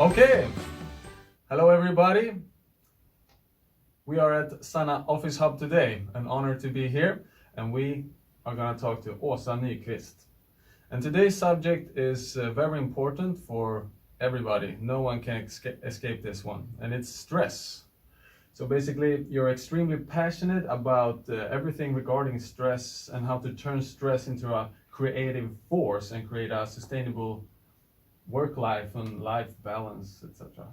Okay, hello everybody. We are at Sana Office Hub today. An honor to be here, and we are going to talk to Åsa Nyquist. And today's subject is very important for everybody. No one can escape this one, and it's stress. So basically, you're extremely passionate about everything regarding stress and how to turn stress into a creative force and create a sustainable work life and life balance, etc.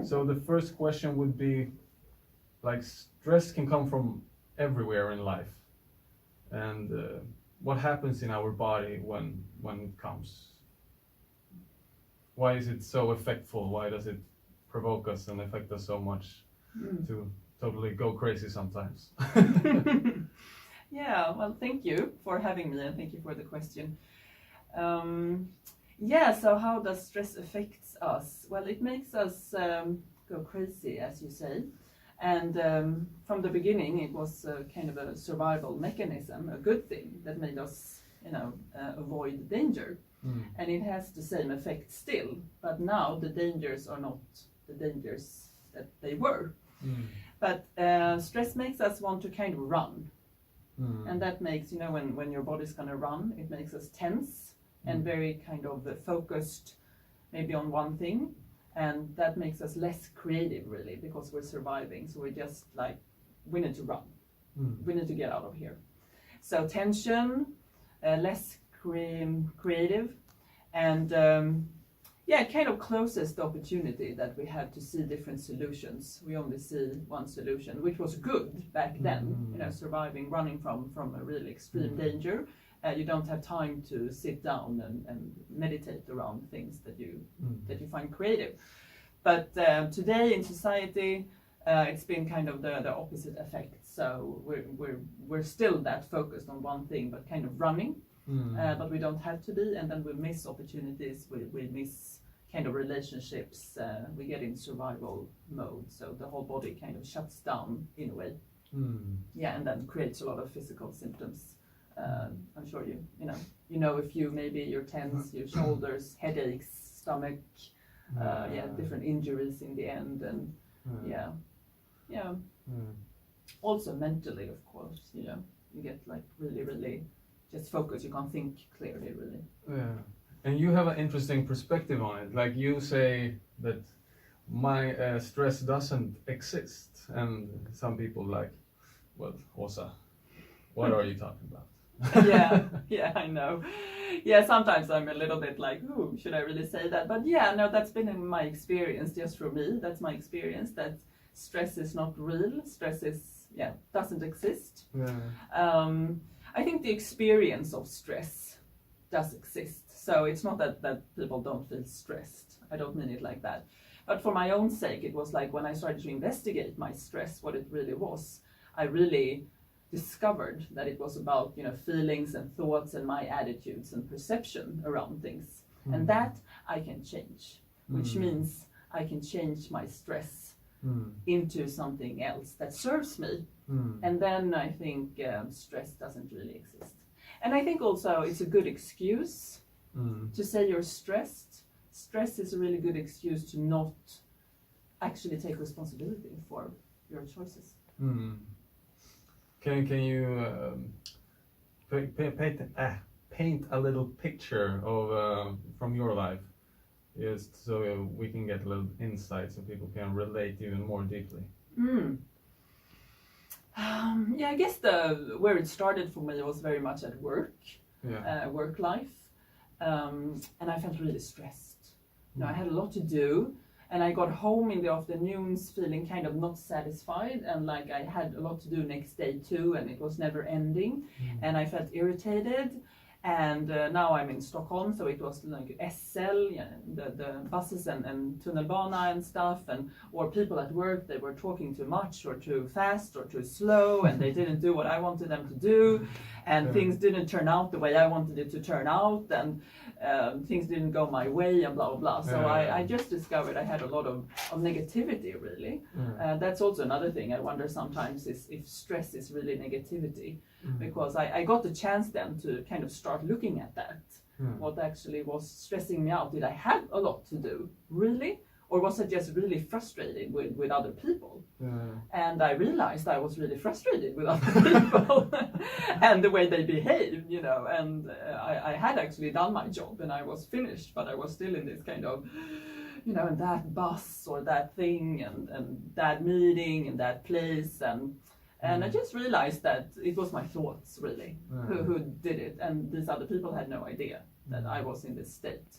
So the first question would be, like, stress can come from everywhere in life, and what happens in our body when it comes? Why is it so effectful? Why does it provoke us and affect us so much to totally go crazy sometimes? Yeah, well, thank you for having me, and thank you for the question. So how does stress affect us? Well, it makes us go crazy, as you say. And from the beginning, it was kind of a survival mechanism, a good thing that made us, avoid danger. And it has the same effect still, but now the dangers are not the dangers that they were. But stress makes us want to kind of run. And that makes, when your body's going to run, it makes us tense and very kind of focused maybe on one thing. And that makes us less creative, really, because we're surviving. So we just we need to run. We need to get out of here. So tension, less creative, and it kind of closes the opportunity that we have to see different solutions. We only see one solution, which was good back then, surviving, running from a really extreme danger. You don't have time to sit down and meditate around things that you find creative. But today in society, it's been kind of the opposite effect. So we're still that focused on one thing, but kind of running. But we don't have to be, and then we miss opportunities. We miss kind of relationships. We get in survival mode. So the whole body kind of shuts down in a way. And then creates a lot of physical symptoms. I'm sure you know if you maybe you're tense, your shoulders, headaches, stomach, different injuries in the end, and also mentally, of course, you get really just focus. You can't think clearly, really. Yeah, and you have an interesting perspective on it. Like, you say that my stress doesn't exist, and some people well, Åsa, what are you talking about? I know. Yeah, sometimes I'm a little bit like, ooh, should I really say that? But that's been in my experience, just for me. That's my experience, that stress is not real. Stress doesn't exist. I think the experience of stress does exist. So it's not that people don't feel stressed. I don't mean it like that. But for my own sake, it was like when I started to investigate my stress, what it really was, I really discovered that it was about feelings and thoughts and my attitudes and perception around things, and that I can change, which means I can change my stress into something else that serves me, and then I think stress doesn't really exist. And I think also it's a good excuse to say you're stressed. Stress is a really good excuse to not actually take responsibility for your choices. Can you paint a little picture of from your life, just so we can get a little insight, so people can relate even more deeply? I guess where it started for me was very much at work, work life, and I felt really stressed. I had a lot to do. And I got home in the afternoons feeling kind of not satisfied, and like I had a lot to do next day too, and it was never ending. And I felt irritated. And now I'm in Stockholm, so it was like SL, the buses and tunnelbana and stuff, or people at work, they were talking too much or too fast or too slow, and they didn't do what I wanted them to do, and things didn't turn out the way I wanted it to turn out, and things didn't go my way, and blah, blah, blah. So I just discovered I had a lot of negativity, really. That's also another thing I wonder sometimes, is if stress is really negativity. Because I got the chance then to kind of start looking at that what actually was stressing me out. Did I have a lot to do, really? Or was I just really frustrated with other people? And I realized I was really frustrated with other people and the way they behaved, you know. And I had actually done my job and I was finished, but I was still in this kind of, you know, in that bus or that thing and that meeting and that place. And I just realized that it was my thoughts, really, who did it. And these other people had no idea that I was in this state.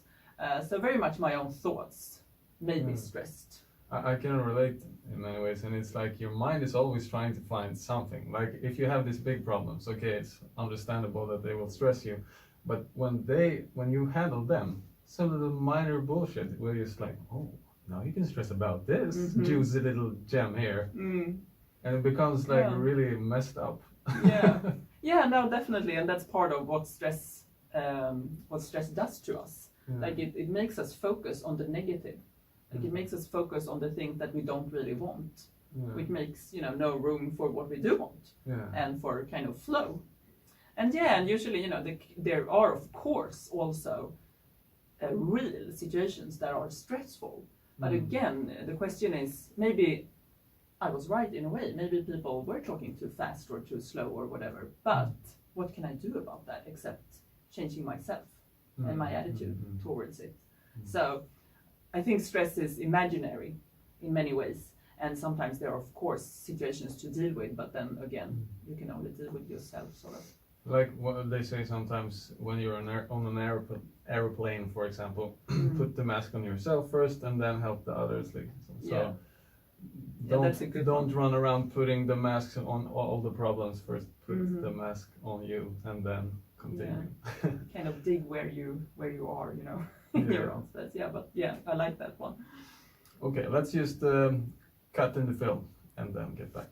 So very much my own thoughts made me stressed. I can relate in many ways, and it's like your mind is always trying to find something. Like if you have these big problems, okay, it's understandable that they will stress you, but when you handle them, some of the minor bullshit where you're just like, oh, now you can stress about this juicy little gem here, and it becomes like really messed up. No, definitely, and that's part of what stress does to us. Like it makes us focus on the negative. Like it makes us focus on the things that we don't really want, which makes, you know, no room for what we do want and for kind of flow. And usually, you know, there are of course also real situations that are stressful. But again, the question is, maybe I was right in a way. Maybe people were talking too fast or too slow or whatever. But what can I do about that except changing myself and my attitude towards it? So I think stress is imaginary in many ways, and sometimes there are of course situations to deal with, but then again you can only deal with yourself, sort of. Like what they say sometimes when you're on an airplane, for example, put the mask on yourself first and then help the others. Like, so don't run around putting the masks on all the problems first. Put the mask on you and then continue. Kind of dig where you are, you know. Your own stress. I like that one. Okay, let's just cut in the film and then get back.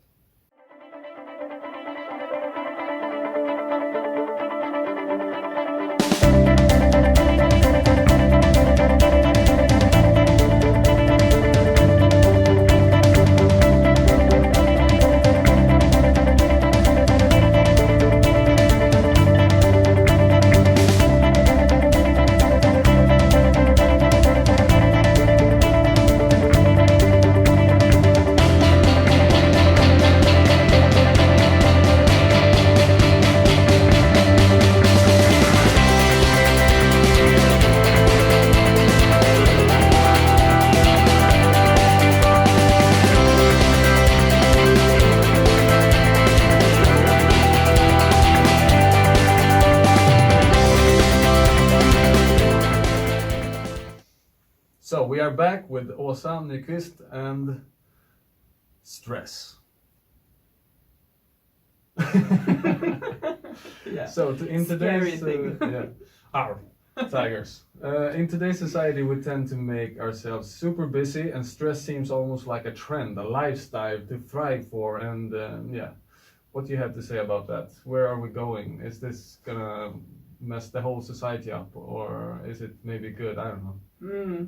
So we are back with Åsa Nyquist and stress. So in today's tigers. In today's society, we tend to make ourselves super busy, and stress seems almost like a trend, a lifestyle to thrive for. And what do you have to say about that? Where are we going? Is this gonna mess the whole society up, or is it maybe good? I don't know.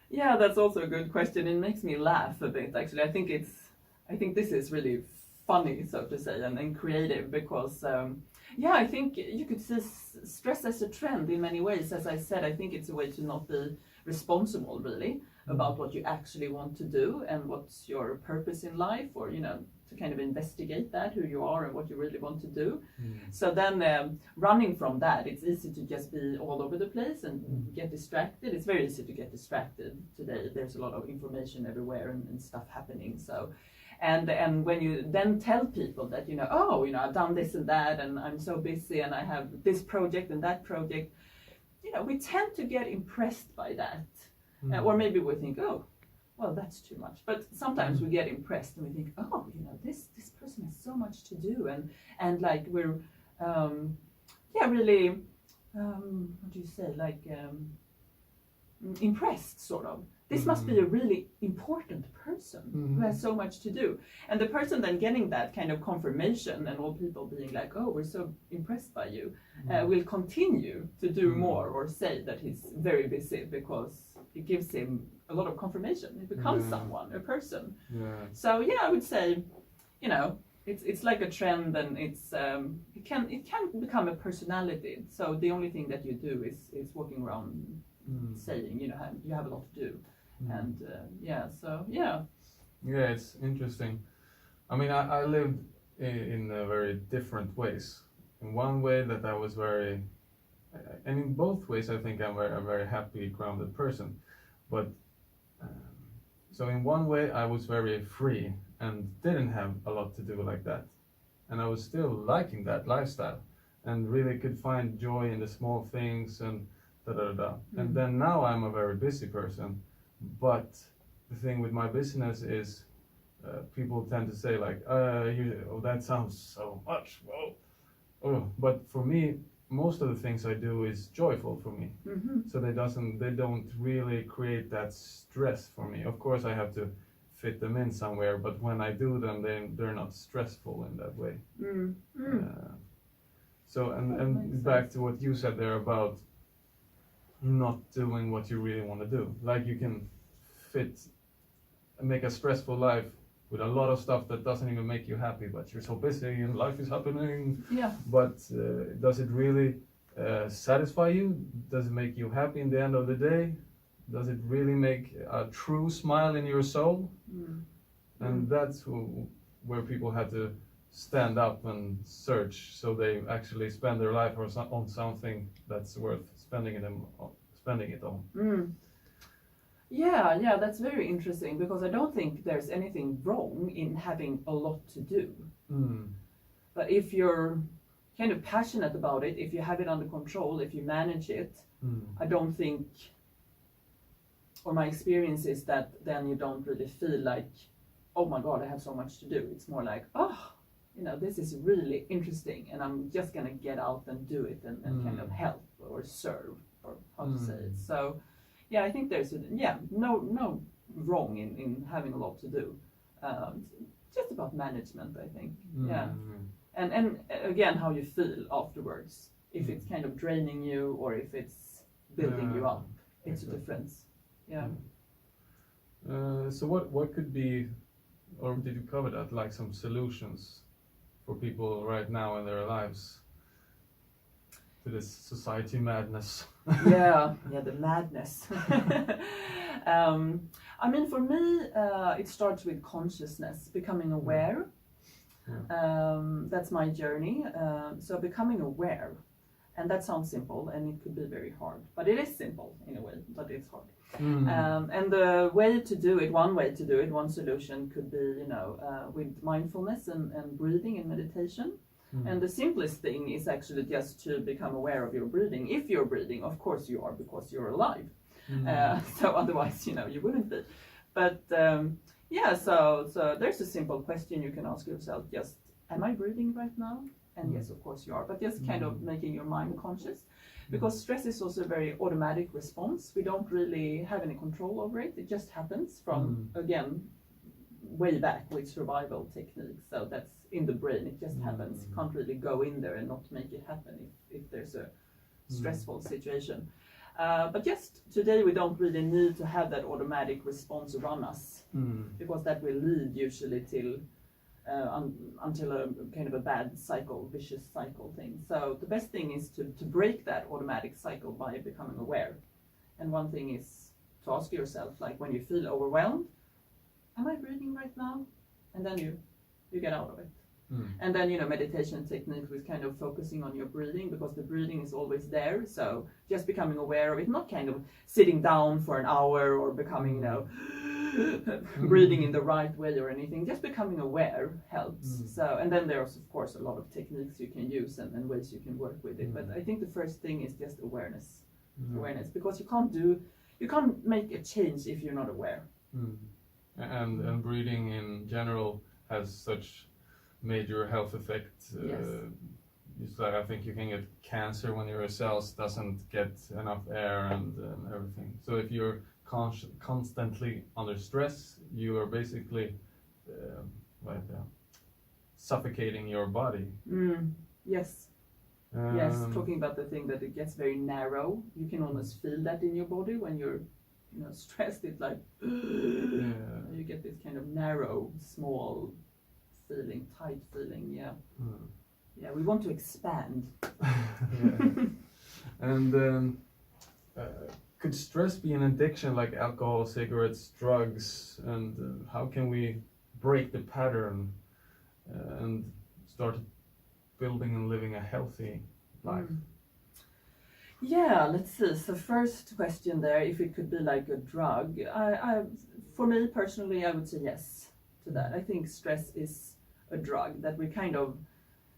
Yeah, that's also a good question. It makes me laugh a bit, actually. I think this is really funny, so to say, and creative, because I think you could see stress as a trend in many ways. As I said, I think it's a way to not be responsible, really, about what you actually want to do and what's your purpose in life, or, you know, to kind of investigate that, who you are and what you really want to do. So then running from that, it's easy to just be all over the place and get distracted. It's very easy to get distracted today. There's a lot of information everywhere and stuff happening. So, and when you then tell people that, you know, oh, you know, I've done this and that, and I'm so busy, and I have this project and that project, you know, we tend to get impressed by that. Or maybe we think, oh, well, that's too much. But sometimes we get impressed and we think, oh, you know, this person has so much to do, and like we're really what do you say, like impressed, sort of. This must be a really important person who has so much to do. And the person then getting that kind of confirmation, and all people being like, oh, we're so impressed by you, will continue to do more or say that he's very busy, because it gives him a lot of confirmation. He becomes someone, a person. So I would say, you know, it's like a trend, and it can become a personality. So the only thing that you do is walking around saying, you have a lot to do, and Yeah, it's interesting. I mean, I lived in very different ways. In one way that I was very, and in both ways I think I'm a very happy, grounded person. But so in one way I was very free and didn't have a lot to do like that, and I was still liking that lifestyle, and really could find joy in the small things and da da da da. And then now I'm a very busy person, but the thing with my business is people tend to say like, oh, that sounds so much. Whoa. Oh, but for me, most of the things I do is joyful for me. So they don't really create that stress for me. Of course, I have to fit them in somewhere, but when I do them, they're not stressful in that way. So and back to what you said there about not doing what you really want to do. Like you can make a stressful life with a lot of stuff that doesn't even make you happy, but you're so busy and life is happening. Yeah. But does it really satisfy you? Does it make you happy in the end of the day? Does it really make a true smile in your soul? And that's where people have to stand up and search, so they actually spend their life on something that's worth spending it on. Yeah, that's very interesting, because I don't think there's anything wrong in having a lot to do. But if you're kind of passionate about it, if you have it under control, if you manage it, I don't think, or my experience is that then you don't really feel like, oh my God, I have so much to do. It's more like, this is really interesting, and I'm just gonna get out and do it and kind of help or serve, or how to say it. So yeah, I think there's no wrong in having a lot to do. Just about management, I think. And again, how you feel afterwards. If it's kind of draining you, or if it's building you up, it's a difference. So what could be, or did you cover that, like some solutions for people right now in their lives to this society madness? The madness. I mean, for me, it starts with consciousness, becoming aware. That's my journey. So becoming aware, and that sounds simple, and it could be very hard, but it is simple in a way, but it's hard. And the way to do it, one solution could be, with mindfulness and breathing and meditation. And the simplest thing is actually just to become aware of your breathing. If you're breathing, of course you are, because you're alive. So otherwise, you wouldn't be. But so there's a simple question you can ask yourself: just, am I breathing right now? And yes, of course you are, but just kind of making your mind conscious. Because stress is also a very automatic response. We don't really have any control over it. It just happens from, again, way back with survival techniques. So that's in the brain. It just happens. You can't really go in there and not make it happen if there's a stressful situation. But just today, we don't really need to have that automatic response run us, because that will lead usually till until a kind of a bad cycle, vicious cycle thing. So the best thing is to break that automatic cycle by becoming aware. And one thing is to ask yourself, like, when you feel overwhelmed, am I breathing right now? And then you get out of it. And then, meditation techniques with kind of focusing on your breathing, because the breathing is always there. So just becoming aware of it, not kind of sitting down for an hour or becoming, breathing in the right way or anything. Just becoming aware helps. So, and then there's of course a lot of techniques you can use and ways you can work with it. But I think the first thing is just awareness. Awareness, because you can't make a change if you're not aware. And breathing in general has such major health effects. It's like, I think you can get cancer when your cells doesn't get enough air and everything. So if you're constantly under stress, you are basically suffocating your body. Yes. Yes, talking about the thing that it gets very narrow. You can almost feel that in your body when you're stressed. It's like you get this kind of narrow, small feeling, tight feeling. Yeah, Mm. yeah. We want to expand. Yeah. And could stress be an addiction like alcohol, cigarettes, drugs? And how can we break the pattern and start building and living a healthy life? Yeah, let's see. So first question there, if it could be like a drug, for me personally, I would say yes to that. I think stress is a drug that we kind of,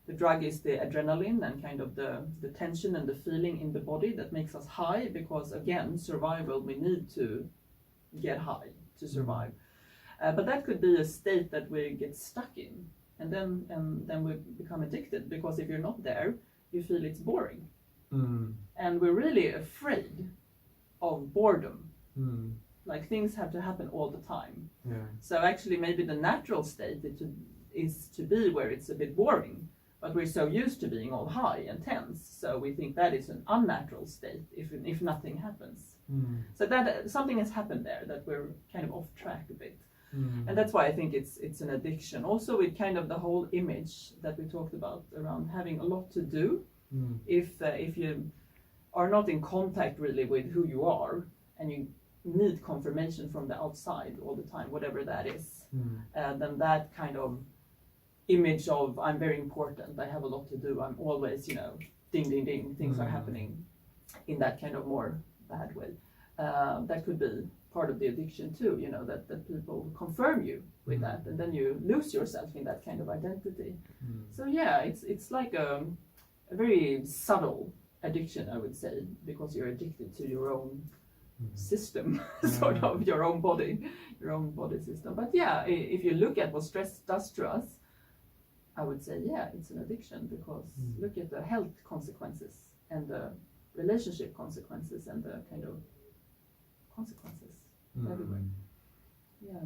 the drug is the adrenaline and kind of the tension and the feeling in the body that makes us high, because again, survival, we need to get high to survive. But that could be a state that we get stuck in, and then we become addicted, because if you're not there, you feel it's boring. And we're really afraid of boredom. Like things have to happen all the time. Yeah. So actually maybe the natural state is to be where it's a bit boring, but we're so used to being all high and tense, so we think that is an unnatural state if nothing happens. So that something has happened there, that we're kind of off track a bit. And that's why I think it's an addiction. Also with kind of the whole image that we talked about around having a lot to do. If you are not in contact really with who you are, and you need confirmation from the outside all the time, whatever that is, then that kind of image of I'm very important, I have a lot to do, I'm always, ding, ding, ding, things are happening in that kind of more bad way. That could be part of the addiction too, that people confirm you with that, and then you lose yourself in that kind of identity. So yeah, it's like a very subtle addiction, I would say, because you're addicted to your own system, sort of your own body system. But yeah, if you look at what stress does to us, I would say, yeah, it's an addiction, because look at the health consequences and the relationship consequences and the kind of consequences everywhere. Yeah.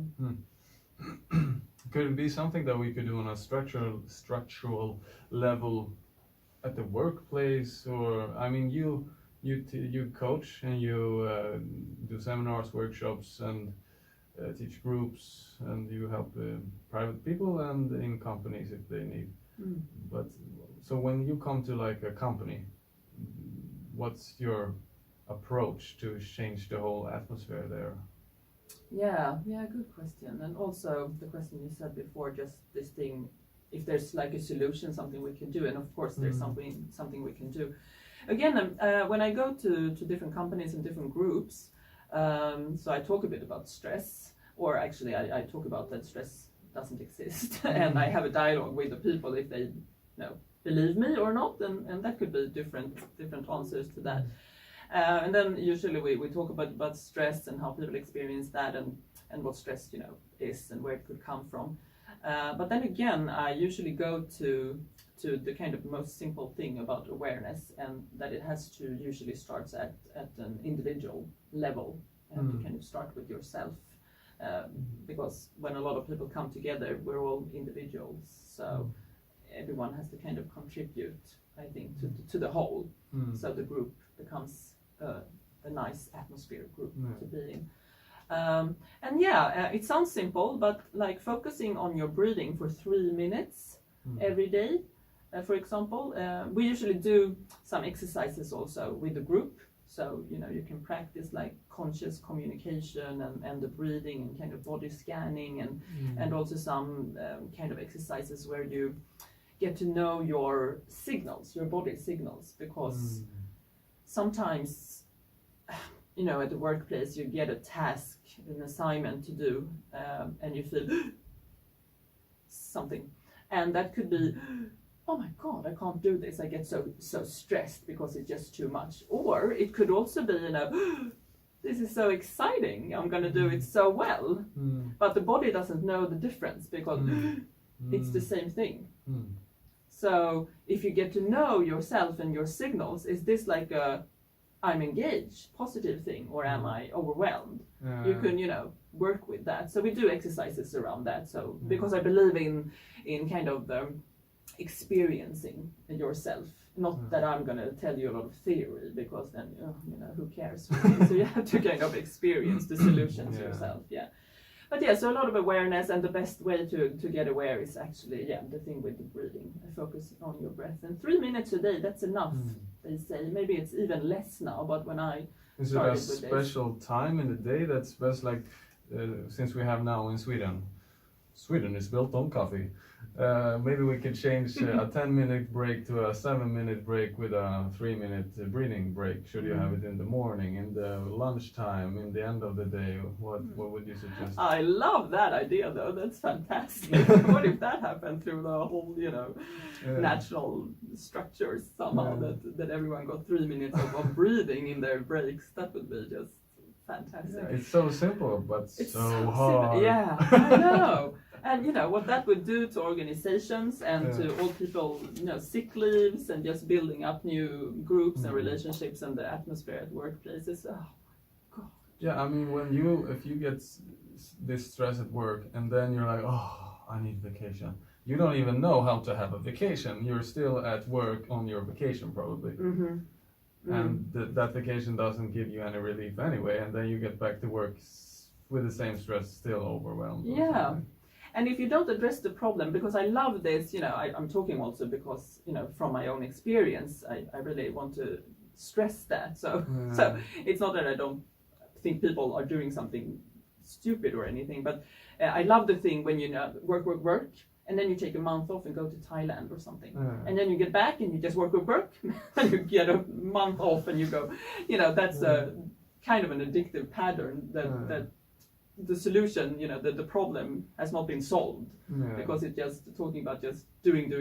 Could it be something that we could do on a structural level at the workplace? Or I mean, you coach and you do seminars, workshops, and teach groups, and you help private people and in companies if they need. But so when you come to like a company, what's your approach to change the whole atmosphere there? Yeah, good question. And also the question you said before, just this thing, if there's like a solution, something we can do, and of course there's something we can do. Again, when I go to different companies and different groups, so I talk a bit about stress, or actually I talk about that stress doesn't exist, and I have a dialogue with the people if they believe me or not, and that could be different answers to that. And then usually we talk about stress and how people experience that, and what stress is and where it could come from. But then again, I usually go to the kind of most simple thing about awareness, and that it has to usually starts at an individual level, and you kind of start with yourself, because when a lot of people come together, we're all individuals, so everyone has to kind of contribute, I think, to the whole, so the group becomes a nice atmosphere group to be in. And yeah, it sounds simple, but like focusing on your breathing for 3 minutes every day, for example. We usually do some exercises also with the group, so you can practice like conscious communication and the breathing and kind of body scanning, and also some kind of exercises where you get to know your signals, your body signals, because sometimes at the workplace you get a task, an assignment to do, and you feel something, and that could be, oh my god, I can't do this, I get so stressed because it's just too much. Or it could also be, this is so exciting, I'm gonna do it so well, but the body doesn't know the difference, because it's the same thing. So if you get to know yourself and your signals, is this like a I'm engaged positive thing, or am I overwhelmed? You can work with that. So we do exercises around that, so because I believe in kind of experiencing yourself, not that I'm gonna tell you a lot of theory, because then who cares. So you have to kind of experience the solutions yourself. But yeah, so a lot of awareness, and the best way to get aware is actually, the thing with the breathing. Focus on your breath. And 3 minutes a day, that's enough, they say. Maybe it's even less now, but when I Is started it a with special time in the day that's best, like, since we have now in Sweden? Sweden is built on coffee. Maybe we could change a 10-minute break to a 7-minute break with a 3-minute breathing break. Should you have it in the morning, in the lunchtime, in the end of the day? What would you suggest? I love that idea, though. That's fantastic. What if that happened through the whole, natural structures somehow, that everyone got 3 minutes of breathing in their breaks? That would be just fantastic. Yeah, it's so simple, but It's so hard. Yeah, I know. And what that would do to organizations and to all people, sick leaves and just building up new groups and relationships and the atmosphere at workplaces. Oh, God. Yeah, I mean, if you get this stress at work and then you're like, oh, I need vacation. You don't even know how to have a vacation. You're still at work on your vacation probably. And that vacation doesn't give you any relief anyway, and then you get back to work with the same stress, still overwhelmed. Yeah. And if you don't address the problem, because I love this, I'm talking also because, from my own experience, I really want to stress that. So it's not that I don't think people are doing something stupid or anything, but I love the thing when work, and then you take a month off and go to Thailand or something. And then you get back and you just work, and you get a month off and you go, that's a kind of an addictive pattern that the solution, the problem has not been solved, because it's just talking about just doing,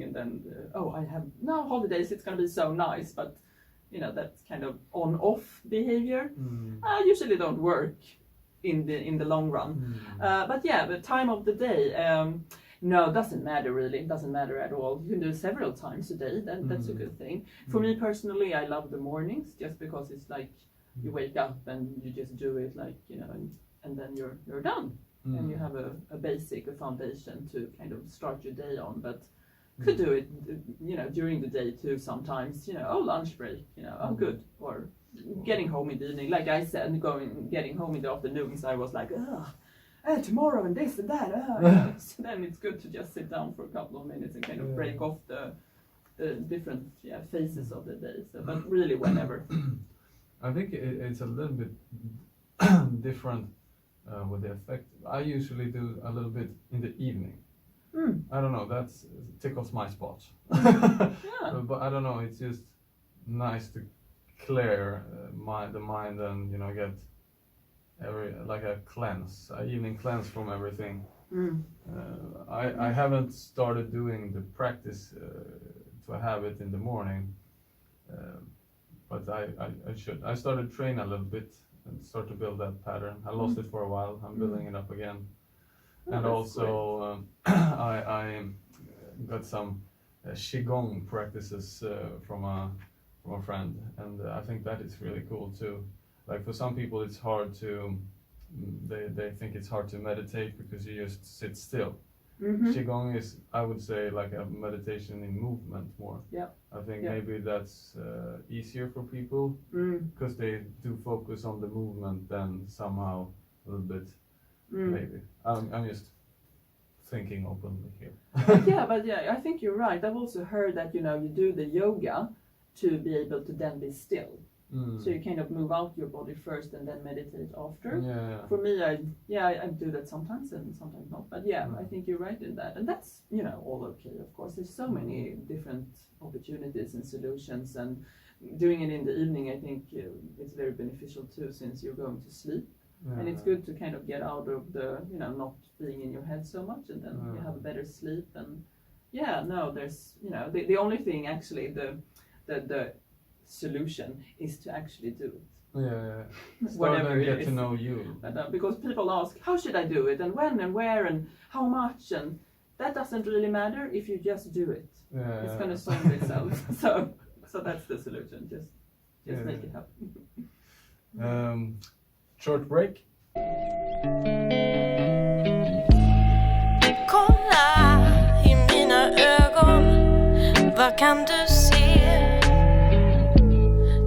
and then, I have now holidays, it's going to be so nice, but, that's kind of on-off behavior. Usually don't work in the long run. But yeah, the time of the day, no, doesn't matter really. It doesn't matter at all. You can do it several times a day. That's a good thing. For me personally, I love the mornings just because it's like you wake up and you just do it, like, and then you're done. And you have a foundation to kind of start your day on. But could do it, during the day too sometimes, lunch break, good. Or getting home in the evening. Like I said, getting home in the afternoons, I was like, tomorrow and this and that. So then it's good to just sit down for a couple of minutes and kind of break off the different phases of the day. So, but really whenever. I think it's a little bit different with the effect. I usually do a little bit in the evening. I don't know, that tickles my spot. But I don't know, it's just nice to clear the mind and get like a cleanse, an evening cleanse from everything. I haven't started doing the practice to have it in the morning, but I should. I started training a little bit and start to build that pattern. I lost it for a while. I'm building it up again. And also I got some Qigong practices from a friend, and I think that is really cool too. Like for some people it's hard to, they think it's hard to meditate because you just sit still. Qigong is, I would say, like a meditation in movement more. I think maybe that's easier for people because they do focus on the movement then somehow a little bit. Maybe. I'm just thinking openly here. But I think you're right. I've also heard that, you do the yoga to be able to then be still. So you kind of move out your body first and then meditate after. For me, I do that sometimes and sometimes not. But I think you're right in that. And that's, all okay, of course. There's so many different opportunities and solutions. And doing it in the evening, I think it's very beneficial too, since you're going to sleep. And it's good to kind of get out of the, not being in your head so much, and then you have a better sleep. And there's, the only thing actually, the solution is to actually do it. Whatever and get to know you. Because people ask, how should I do it, and when and where and how much, and that doesn't really matter if you just do it. It's going to solve itself. So that's the solution. Just make it happen. Short break. Kolla i mina ögon, vad kan du se?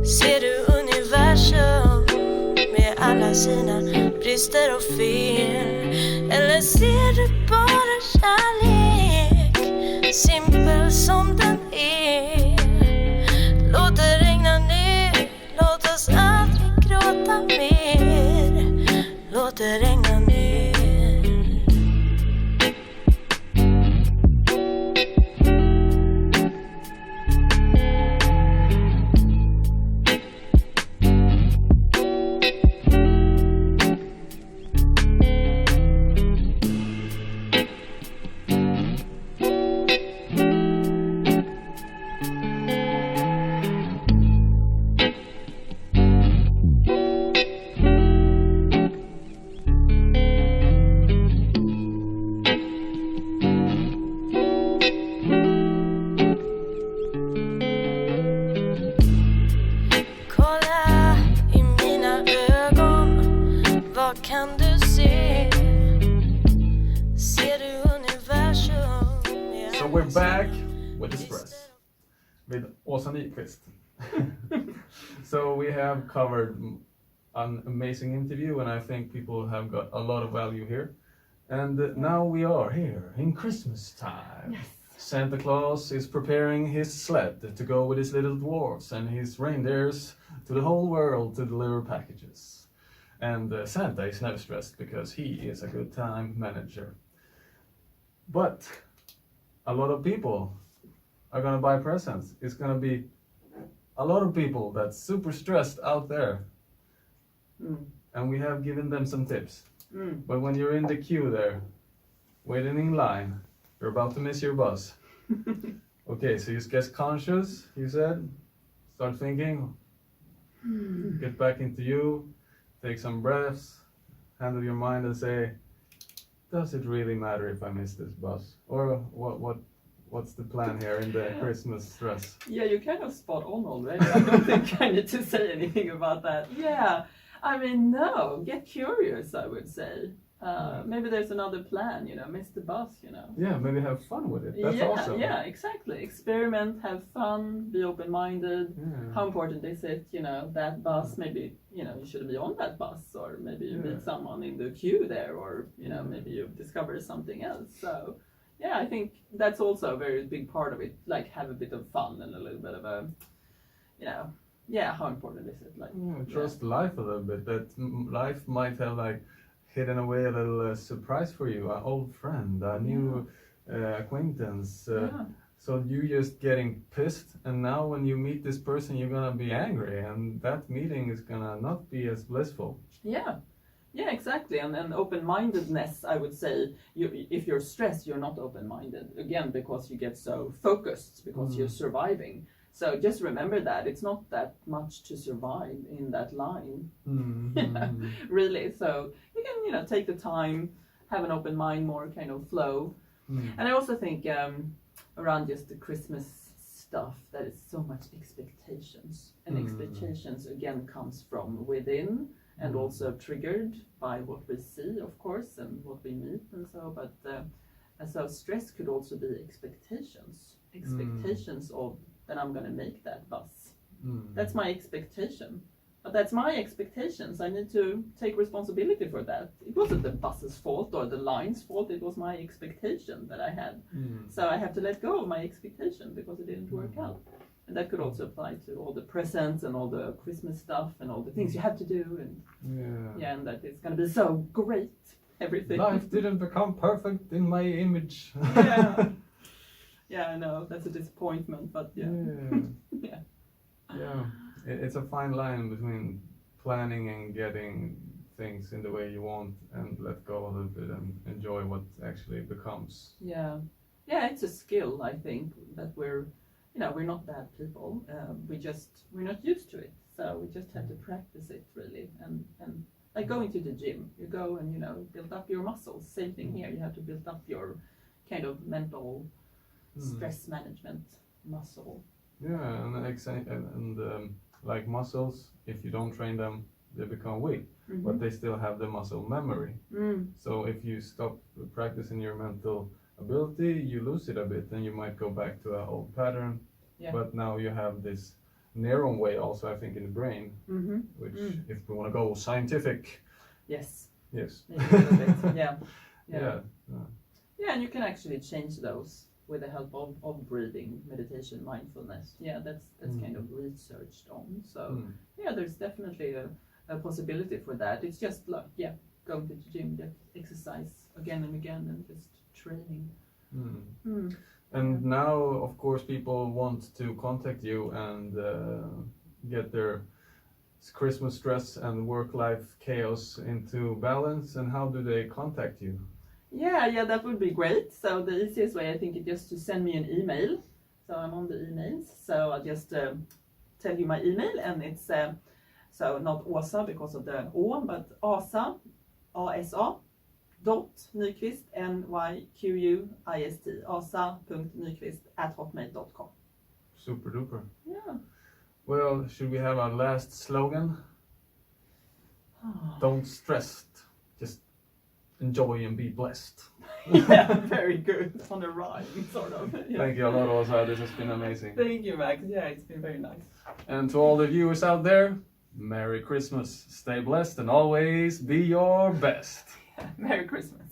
Ser du universum med alla sina brister och fel? ser du bara kärlek, simpel som den är. Låt det regna ner, låt oss aldrig gråta mer. Låt det regna ner. Kolla i mina ögon, vad kan du se? Ser du universum? So we're back with the stress with Åsa Nyquist. So we have covered an amazing interview, and I think people have got a lot of value here. And now we are here in Christmas time. Yes. Santa Claus is preparing his sled to go with his little dwarfs and his reindeers to the whole world to deliver packages. And Santa is no stressed because he is a good time manager. But a lot of people are gonna buy presents. It's gonna be a lot of people that's super stressed out there. And we have given them some tips. But when you're in the queue there, waiting in line, you're about to miss your bus. Okay, so you get conscious, you said. Start thinking. Get back into you. Take some breaths. Handle your mind and say, does it really matter if I miss this bus? Or what's the plan here in the Christmas stress? Yeah, you're kind of spot on already. I don't think I need to say anything about that. Yeah, I mean, no, get curious, I would say. Maybe there's another plan, miss the bus, Yeah, maybe have fun with it. That's awesome. Yeah, exactly. Experiment, have fun, be open-minded. Yeah. How important is it, that bus, maybe, you shouldn't be on that bus, or maybe you meet someone in the queue there, or, maybe you discover something else. So, yeah, I think that's also a very big part of it, like have a bit of fun and a little bit of a, how important is it? Like, trust life a little bit, that life might have like hidden away a little surprise for you, an old friend, a new acquaintance. So you just getting pissed, and now when you meet this person, you're gonna be angry, and that meeting is gonna not be as blissful. Yeah, exactly. And open-mindedness, I would say, if you're stressed, you're not open-minded. Again, because you get so focused, because you're surviving. So just remember that it's not that much to survive in that line, really. So you can, take the time, have an open mind, more kind of flow. And I also think around just the Christmas stuff, that it's so much expectations, and expectations again comes from within, and also triggered by what we see, of course, and what we meet and so. But so stress could also be expectations of that I'm going to make that bus. That's my expectation. But that's my expectations. I need to take responsibility for that. It wasn't the bus's fault or the line's fault. It was my expectation that I had. So I have to let go of my expectation because it didn't work out. And that could also apply to all the presents and all the Christmas stuff and all the things you have to do. And and that it's going to be so great, everything. Life didn't become perfect in my image. Yeah, I know, that's a disappointment, but It's a fine line between planning and getting things in the way you want, and let go a little bit and enjoy what actually becomes. Yeah, it's a skill, I think, that we're not bad people. We're not used to it, so we just have to practice it really. And like going to the gym, you go and build up your muscles. Same thing here, you have to build up your kind of mental stress management muscle. Yeah, and like muscles, if you don't train them, they become weak, but they still have the muscle memory. So if you stop practicing your mental ability, you lose it a bit, and you might go back to an old pattern. But now you have this neuron way also, I think, in the brain, which if we want to go scientific. Yes. Yes. Maybe a little bit. Yeah. Yeah, and you can actually change those with the help of breathing, meditation, mindfulness. Yeah, that's kind of researched on. So yeah, there's definitely a possibility for that. It's just like, yeah, going to the gym, just exercise again and again and just training. And now, of course, people want to contact you and get their Christmas stress and work-life chaos into balance. And how do they contact you? Yeah, that would be great. So the easiest way, I think, is just to send me an email. So I'm on the emails. So I'll just tell you my email, and it's so not Åsa because of the Å, but asa, asa.nyquist, NYQUIST, asa.nyquist@hotmail.com. Super duper. Yeah. Well, should we have our last slogan? Don't stress, just enjoy and be blessed. Yeah, very good. On a rhyme, sort of. Yeah. Thank you a lot, Åsa. This has been amazing. Thank you, Max. Yeah, it's been very nice. And to all the viewers out there, Merry Christmas. Stay blessed and always be your best. Merry Christmas.